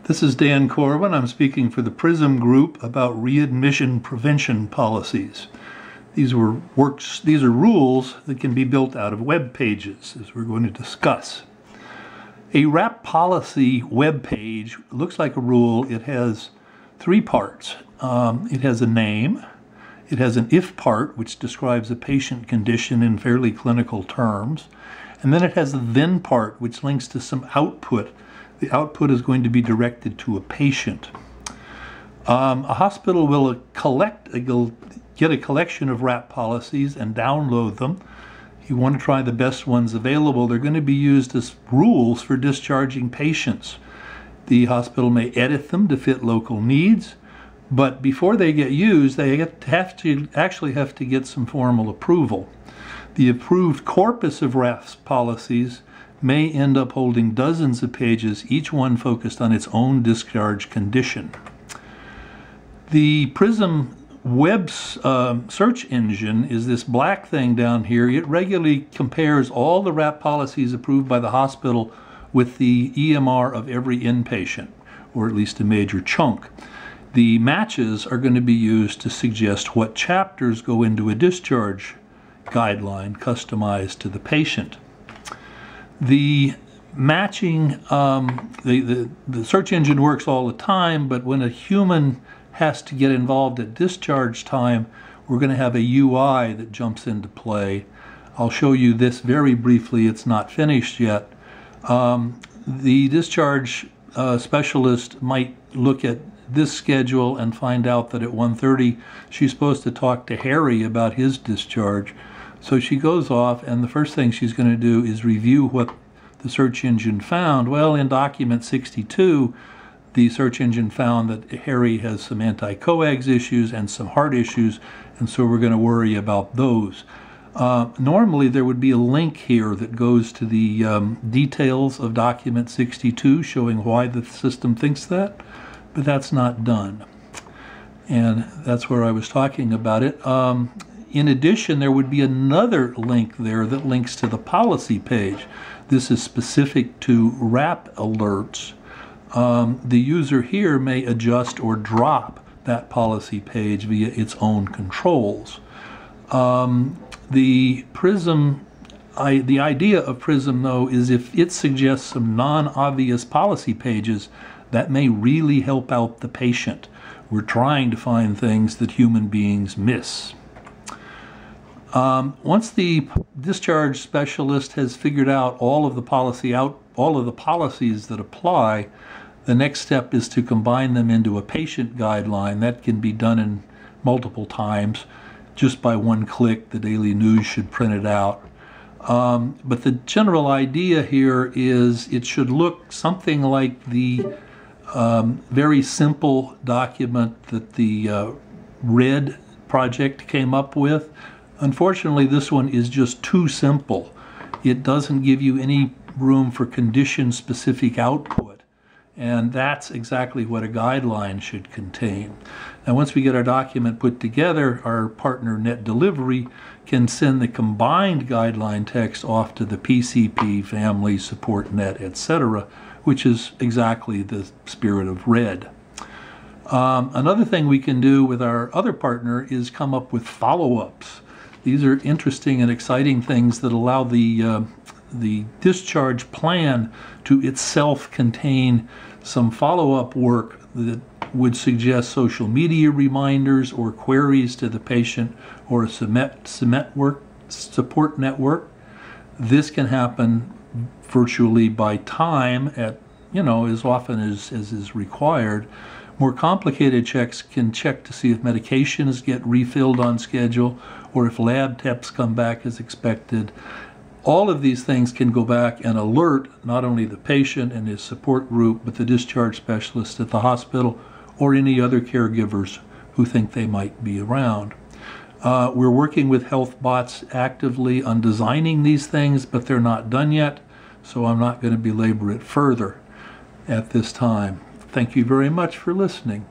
This is Dan Corwin. I'm speaking for the PRISM group about readmission prevention policies. These are rules that can be built out of web pages, as we're going to discuss. A RAP policy web page looks like a rule. It has three parts. It has a name. It has an if part, which describes a patient condition in fairly clinical terms. And then it has a then part, which links to some output. The output is going to be directed to a patient. A hospital will get a collection of RAP policies and download them. You want to try the best ones available. They're going to be used as rules for discharging patients. The hospital may edit them to fit local needs, but before they get used, they actually have to get some formal approval. The approved corpus of RAP policies may end up holding dozens of pages, each one focused on its own discharge condition. The PRISM web search engine is this black thing down here. It regularly compares all the RAP policies approved by the hospital with the EMR of every inpatient, or at least a major chunk. The matches are going to be used to suggest what chapters go into a discharge guideline customized to the patient. The matching, the search engine works all the time, but when a human has to get involved at discharge time, we're going to have a UI that jumps into play. I'll show you this very briefly. It's not finished yet. The discharge specialist might look at this schedule and find out that at 1:30 she's supposed to talk to Harry about his discharge. So she goes off, and the first thing she's going to do is review what the search engine found. Well, in document 62, the search engine found that Harry has some anti-coags issues and some heart issues, and so we're going to worry about those. Normally, there would be a link here that goes to the details of document 62, showing why the system thinks that, but that's not done. And that's where I was talking about it. In addition, there would be another link there that links to the policy page. This is specific to RAP alerts. The user here may adjust or drop that policy page via its own controls. The idea of PRISM, though, is if it suggests some non-obvious policy pages, that may really help out the patient. We're trying to find things that human beings miss. Once the discharge specialist has figured out all of the policies that apply, the next step is to combine them into a patient guideline. That can be done in multiple times. Just by one click, the Daily News should print it out. But the general idea here is it should look something like the very simple document that the RED project came up with. Unfortunately, this one is just too simple. It doesn't give you any room for condition-specific output, and that's exactly what a guideline should contain. Now, once we get our document put together, our partner Net Delivery can send the combined guideline text off to the PCP, Family, Support Net, etc., which is exactly the spirit of RED. Another thing we can do with our other partner is come up with follow-ups. These are interesting and exciting things that allow the discharge plan to itself contain some follow-up work that would suggest social media reminders or queries to the patient or a support network. This can happen virtually by time at, as often as is required. More complicated checks can check to see if medications get refilled on schedule or if lab tests come back as expected. All of these things can go back and alert not only the patient and his support group, but the discharge specialist at the hospital or any other caregivers who think they might be around. We're working with HealthBots actively on designing these things, but they're not done yet, so I'm not going to belabor it further at this time. Thank you very much for listening.